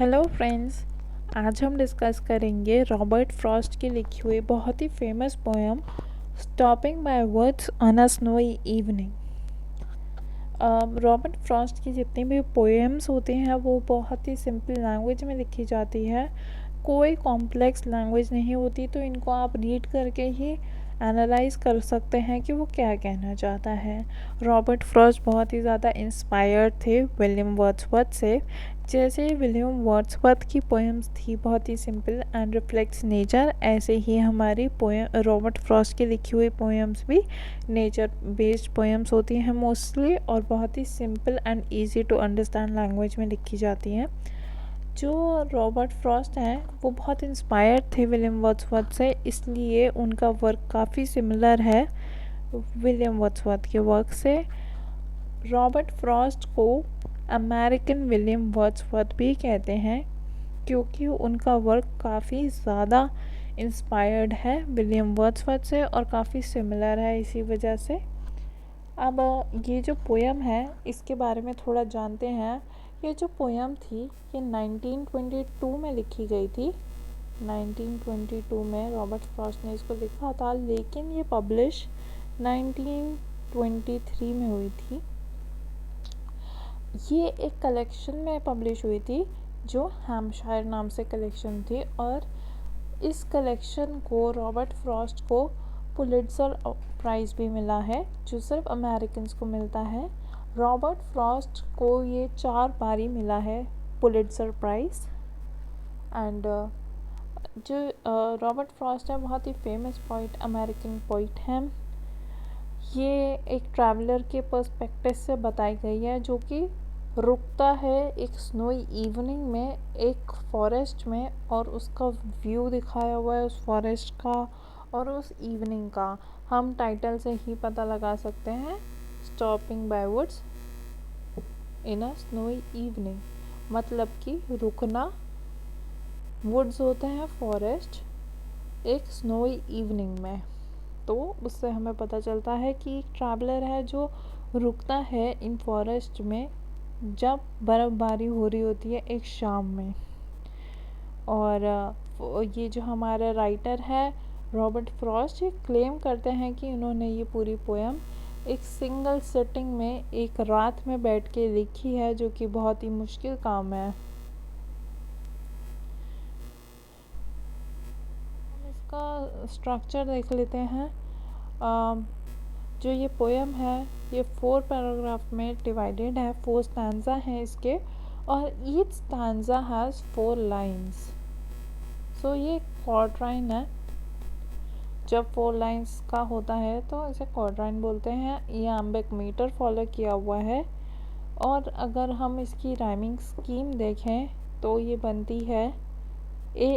Hello friends. आज हम discuss करेंगे रॉबर्ट फ्रॉस्ट की लिखी हुई बहुत ही famous poem stopping by words on a snowy evening. Robert Frost की जितनी भी पोएम्स होती हैं वो बहुत ही सिंपल लैंग्वेज में लिखी जाती है। कोई कॉम्प्लेक्स लैंग्वेज नहीं होती, तो इनको आप रीड करके ही एनालाइज कर सकते हैं कि वो क्या कहना चाहता है। रॉबर्ट फ्रॉस्ट बहुत ही ज़्यादा इंस्पायर्ड थे विलियम वर्ड्सवर्थ से। जैसे विलियम वर्ड्सवर्थ की पोएम्स थी बहुत ही सिंपल एंड रिफ्लेक्ट्स नेचर, ऐसे ही हमारी पोएम रॉबर्ट फ्रॉस्ट की लिखी हुई पोएम्स भी नेचर बेस्ड पोएम्स होती हैं मोस्टली, और बहुत ही simple and easy to understand language में लिखी जाती हैं। जो रॉबर्ट फ्रॉस्ट हैं वो बहुत इंस्पायर्ड थे विलियम वर्ड्सवर्थ से, इसलिए उनका वर्क काफ़ी सिमिलर है विलियम वर्ड्सवर्थ के वर्क से। रॉबर्ट फ्रॉस्ट को अमेरिकन विलियम वर्ड्सवर्थ भी कहते हैं, क्योंकि उनका वर्क काफ़ी ज़्यादा इंस्पायर्ड है विलियम वर्ड्सवर्थ से और काफ़ी सिमिलर है इसी वजह से। अब ये जो पोएम है इसके बारे में थोड़ा जानते हैं। ये जो पोएम थी ये 1922 में लिखी गई थी। 1922 में रॉबर्ट फ्रॉस्ट ने इसको लिखा था, लेकिन ये पब्लिश 1923 में हुई थी। ये एक कलेक्शन में पब्लिश हुई थी जो हैम्पशायर नाम से कलेक्शन थी, और इस कलेक्शन को रॉबर्ट फ्रॉस्ट को पुलिट्ज़र प्राइज़ भी मिला है, जो सिर्फ अमेरिकन्स को मिलता है। रॉबर्ट फ्रॉस्ट को ये 4 बारी मिला है पुलिट्ज़र प्राइज़। एंड जो रॉबर्ट फ्रॉस्ट है बहुत ही फेमस पोइट, अमेरिकन पोइट हैं। ये एक ट्रैवलर के पर्सपेक्टिव से बताई गई है, जो कि रुकता है एक स्नोई इवनिंग में एक फॉरेस्ट में, और उसका व्यू दिखाया हुआ है उस फॉरेस्ट का और उस इवनिंग का। हम टाइटल से ही पता लगा सकते हैं, stopping by woods in a snowy evening, मतलब कि रुकना। वुड्स होते हैं फॉरेस्ट, एक स्नोई इवनिंग में, तो उससे हमें पता चलता है कि एक ट्रैवलर है जो रुकता है इन फॉरेस्ट में जब बर्फ़बारी हो रही होती है एक शाम में। और ये जो हमारा राइटर है रॉबर्ट फ्रॉस्ट, ये क्लेम करते हैं कि उन्होंने ये पूरी पोएम एक सिंगल सिटिंग में एक रात में बैठ के लिखी है, जो कि बहुत ही मुश्किल काम है। हम इसका स्ट्रक्चर देख लेते हैं। जो ये पोएम है ये 4 पैराग्राफ में डिवाइडेड है, 4 स्टैंजा हैं इसके, और ईच स्टैंजा हैज़ 4 लाइन्स। सो ये क्वाड्राइन है। जब 4 लाइन्स का होता है तो इसे क्वाड्राइन बोलते हैं। ये आम्बिक मीटर फॉलो किया हुआ है। और अगर हम इसकी राइमिंग स्कीम देखें तो ये बनती है A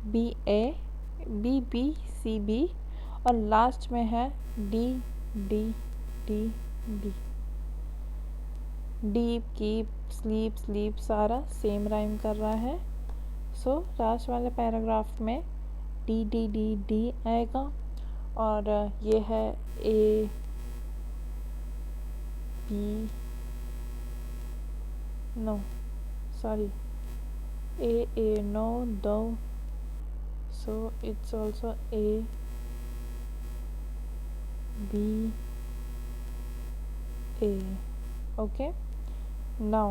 B A B B C B, और लास्ट में है D D D D। Deep, keep, sleep, sleep सारा सेम राइम कर रहा है। सो लास्ट वाले पैराग्राफ में डी डी डी डी आएगा, और ये है A B, no sorry, A no दो, so it's also A B A. Okay, now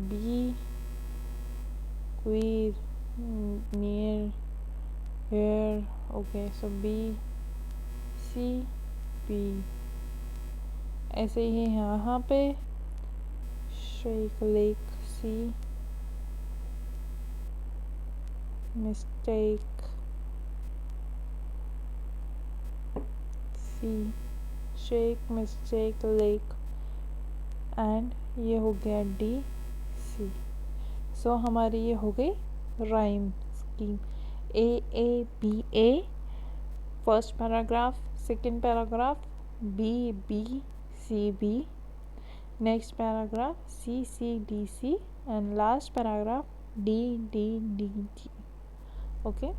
be queer near here. Okay, so B C B, ऐसे ही यहाँ पे shake lake C, mistake C, shake mistake lake, and ये हो गया D C. सो हमारी ये हो गई rhyme scheme. A B A first paragraph, second paragraph B B C B, next paragraph C C D C, and last paragraph D D D G. Okay,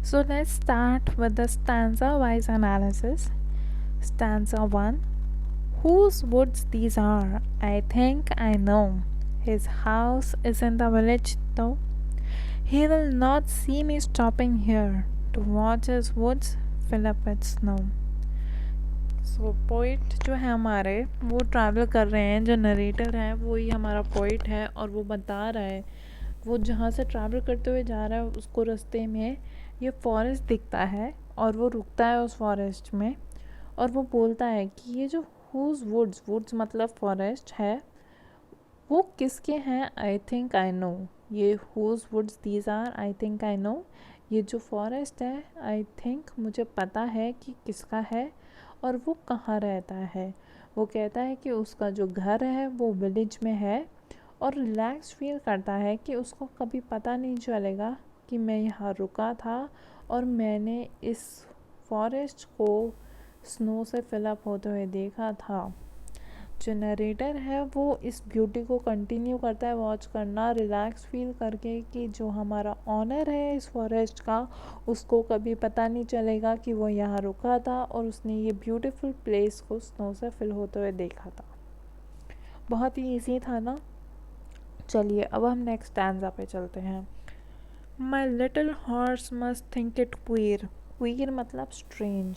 so let's start with the stanza wise analysis. Stanza 1. Whose woods these are, I think I know. His house is in the village though. He will not see me stopping here to watch his woods fill up with snow. So poet जो है हमारे वो travel कर रहे हैं, जो narrator है वो ही हमारा पोइट है और वो बता रहा है वो जहाँ से ट्रैवल करते हुए जा रहा है उसको रास्ते में ये फॉरेस्ट दिखता है और वो रुकता है उस फॉरेस्ट में और वो बोलता है कि ये जो हुज वुड्स मतलब फॉरेस्ट है वो किसके हैं। आई थिंक आई नो, ये whose woods these are, I think I know, ये जो फॉरेस्ट है आई थिंक मुझे पता है कि किसका है और वो कहाँ रहता है। वो कहता है कि उसका जो घर है वो विलेज में है और रिलैक्स फील करता है कि उसको कभी पता नहीं चलेगा कि मैं यहाँ रुका था और मैंने इस फॉरेस्ट को स्नो से फिलअप होते हुए देखा था। जो नरेटर है वो इस ब्यूटी को कंटिन्यू करता है वॉच करना, रिलैक्स फील करके कि जो हमारा ऑनर है इस फॉरेस्ट का उसको कभी पता नहीं चलेगा कि वो यहाँ रुका था और उसने ये ब्यूटीफुल प्लेस को स्नो से फिल होते हुए देखा था। बहुत ही ईजी था ना। चलिए अब हम नेक्स्ट स्टैंजा पे चलते हैं। My little horse must think it queer, queer मतलब strange,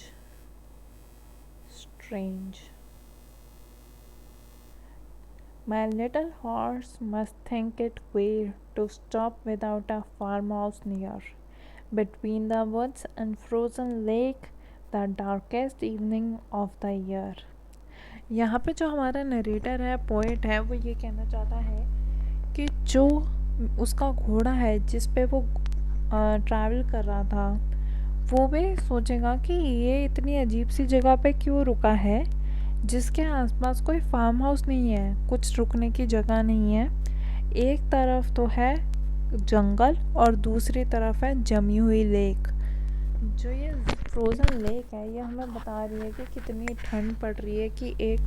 strange. My little horse must think it queer to stop without a farmhouse near. Between the woods and frozen lake, the darkest evening of the year. यहाँ पे जो हमारा narrator है, poet है, वो ये कहना चाहता है कि जो उसका घोड़ा है जिस पे वो ट्रैवल कर रहा था वो भी सोचेगा कि ये इतनी अजीब सी जगह पे क्यों रुका है जिसके आसपास कोई फार्म हाउस नहीं है, कुछ रुकने की जगह नहीं है। एक तरफ तो है जंगल और दूसरी तरफ है जमी हुई लेक। जो ये फ्रोज़न लेक है ये हमें बता रही है कि कितनी ठंड पड़ रही है कि एक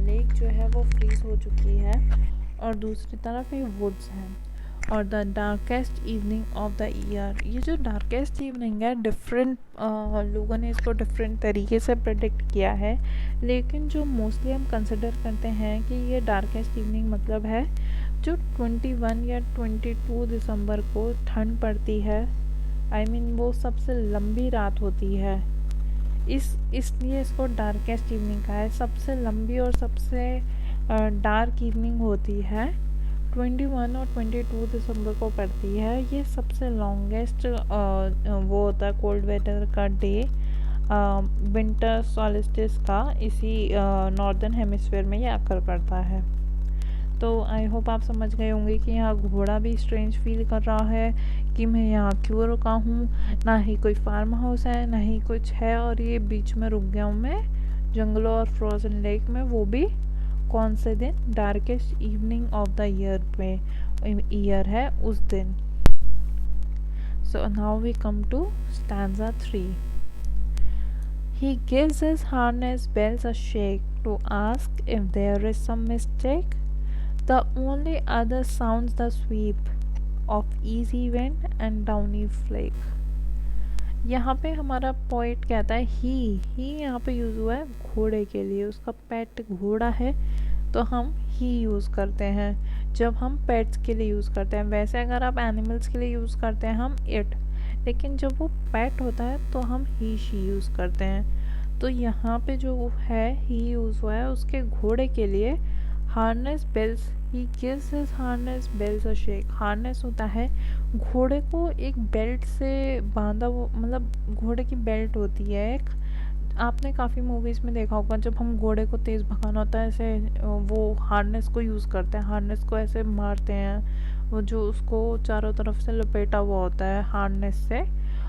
लेक जो है वो फ्रीज हो चुकी है और दूसरी तरफ ये वुड्स हैं। और the darkest evening of the year, ये जो डार्केस्ट इवनिंग है डिफरेंट लोगों ने इसको डिफरेंट तरीके से प्रेडिक्ट किया है, लेकिन जो मोस्टली हम कंसिडर करते हैं कि ये डार्केस्ट इवनिंग मतलब है जो 21 या 22 दिसंबर को ठंड पड़ती है। आई मीन वो सबसे लंबी रात होती है, इसलिए इसको डार्केस्ट इवनिंग कहा है। सबसे लंबी और सबसे डार्क इवनिंग होती है 21 और 22 दिसंबर को पड़ती है। ये सबसे लॉन्गेस्ट वो होता है कोल्ड वेदर का डे विंटर सॉलिस्टिस का, इसी नॉर्दर्न हेमिस्फीयर में ये अकर करता है। तो आई होप आप समझ गए होंगे कि यहाँ घोड़ा भी स्ट्रेंज फील कर रहा है कि मैं यहाँ क्यों रुका हूँ, ना ही कोई फार्म हाउस है ना ही कुछ है और ये बीच में रुक गया हूँ मैं जंगलों और फ्रोजन लेक में, वो भी कौन से दिन, darkest evening of the year पे ईयर है उस दिन। So now we come to stanza 3। He gives his harness bells a shake to ask if there is some mistake. The only other sounds the sweep of easy wind and downy flake. यहाँ पे हमारा poet कहता है ही यहाँ पे use हुआ है घोड़े के लिए, उसका पेट घोड़ा है तो हम ही यूज़ करते हैं जब हम पेट्स के लिए यूज़ करते हैं। वैसे अगर आप एनिमल्स के लिए यूज़ करते हैं हम इट, लेकिन जब वो पेट होता है तो हम ही शी यूज़ करते हैं। तो यहाँ पे जो है ही यूज़ हुआ है उसके घोड़े के लिए harness bells, he gives his harness bells a shake. Harness होता है घोड़े को एक बेल्ट से बांधा, वो मतलब घोड़े की बेल्ट होती है एक, आपने काफ़ी मूवीज़ में देखा होगा जब हम घोड़े को तेज़ भगाना होता है ऐसे वो हार्नेस को यूज़ करते हैं, हार्नेस को ऐसे मारते हैं, वो जो उसको चारों तरफ से लपेटा हुआ होता है हार्नेस से।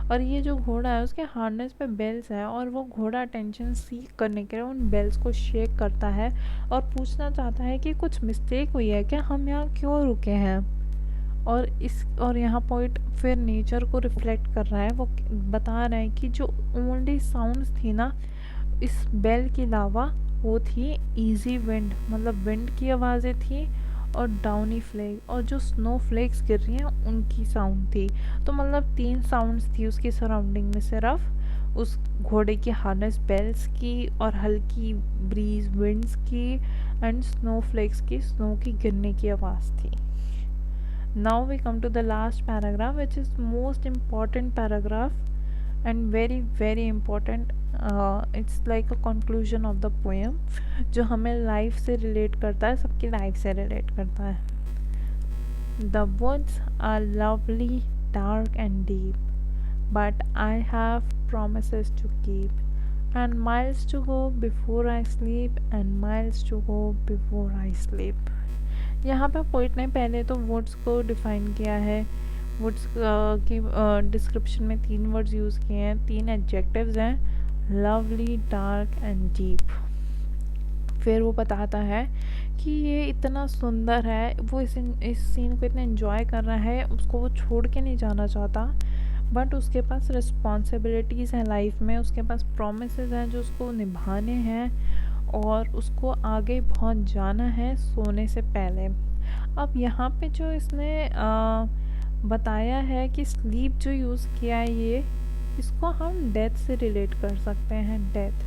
और ये जो घोड़ा है उसके हार्नेस पे बेल्स है और वो घोड़ा अटेंशन सीख करने के लिए उन बेल्स को शेक करता है और पूछना चाहता है कि कुछ मिस्टेक हुई है क्या, हम यहाँ क्यों रुके हैं। और यहाँ पॉइंट फिर नेचर को रिफ्लेक्ट कर रहा है, वो बता रहा है कि जो ओनली साउंड्स थी ना इस बेल के अलावा वो थी इजी विंड, मतलब विंड की आवाज़ें थी और डाउनी फ्लेक और जो स्नो फ्लेक्स गिर रही हैं उनकी साउंड थी। तो मतलब 3 साउंड्स थी उसकी सराउंडिंग में सिर्फ, उस घोड़े की हार्नेस बेल्स की और हल्की ब्रीज विंड्स की एंड स्नोफ्लेक्स की स्नो की गिरने की आवाज़ थी. Now we come to the last paragraph, which is most important paragraph and very very important. It's like a conclusion of the poem जो हमें लाइफ से रिलेट करता है, सबकी लाइफ से रिलेट करता है. The woods are lovely, dark and deep, but I have promises to keep, and miles to go before I sleep, and miles to go before I sleep. यहाँ पे poet ने पहले तो वुड्स को define किया है. वुड्स की description में 3 वर्ड्स यूज़ किए हैं, 3 एडजेक्टिव्स हैं, लवली, डार्क एंड डीप. फिर वो बताता है कि ये इतना सुंदर है, वो इस सीन को इतना एंजॉय कर रहा है, उसको वो छोड़ के नहीं जाना चाहता, बट उसके पास रिस्पॉन्सिबिलिटीज़ हैं लाइफ में, उसके पास प्रोमिसेस हैं जो उसको निभाने हैं और उसको आगे पहुंच जाना है सोने से पहले. अब यहाँ पे जो इसने बताया है कि स्लीप जो यूज़ किया है, ये इसको हम डेथ से रिलेट कर सकते हैं. डेथ,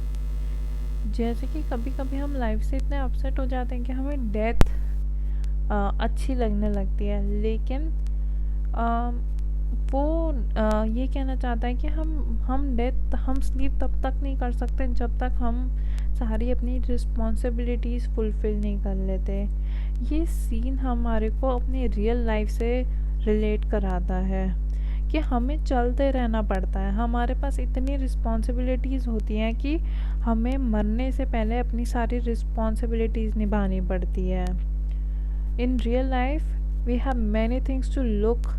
जैसे कि कभी कभी हम लाइफ से इतने अपसेट हो जाते हैं कि हमें डेथ अच्छी लगने लगती है, लेकिन वो ये कहना चाहता है कि हम स्लीप तब तक नहीं कर सकते जब तक हम सारी अपनी रिस्पॉन्सिबिलिटीज़ फुलफ़िल नहीं कर लेते. ये सीन हमारे को अपनी रियल लाइफ से रिलेट कराता है कि हमें चलते रहना पड़ता है, हमारे पास इतनी रिस्पॉन्सिबिलिटीज़ होती हैं कि हमें मरने से पहले अपनी सारी रिस्पॉन्सिबिलिटीज़ निभानी पड़ती है. In real life we have many things to look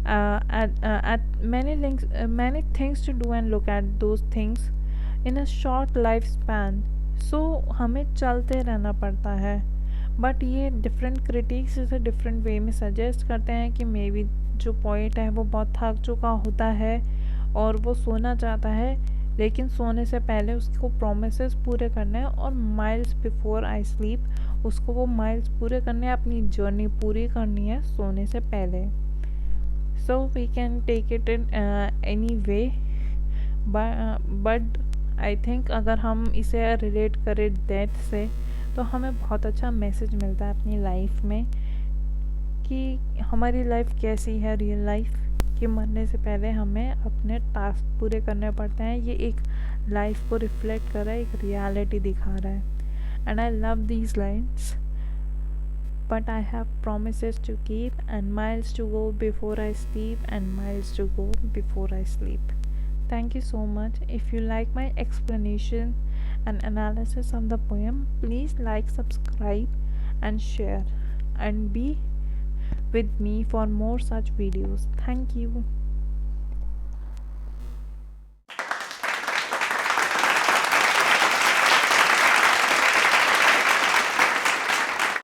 at many things to do and look at those things in a short life span. So हमें चलते रहना पड़ता है. बट ये डिफरेंट क्रिटिक्स इसे डिफरेंट वे में सजेस्ट करते हैं कि मे बी जो पोइट है वो बहुत थक चुका होता है और वो सोना चाहता है, लेकिन सोने से पहले उसको प्रोमिसेस पूरे करने हैं और माइल्स बिफोर आई स्लीप उसको वो माइल्स पूरे करने हैं, अपनी जर्नी पूरी करनी है सोने से पहले. So we can take it in any way, but I think अगर हम इसे रिलेट करें डेथ से तो हमें बहुत अच्छा मैसेज मिलता है अपनी लाइफ में कि हमारी लाइफ कैसी है रियल लाइफ, कि मरने से पहले हमें अपने टास्क पूरे करने पड़ते हैं. ये एक लाइफ को रिफ्लेक्ट कर रहा है, एक रियलिटी दिखा रहा है. And I love these lines, but I have promises to keep and miles to go before I sleep and miles to go before I sleep. Thank you so much. If you like my explanation and analysis of the poem, please like, subscribe and share and be with me for more such videos. Thank you.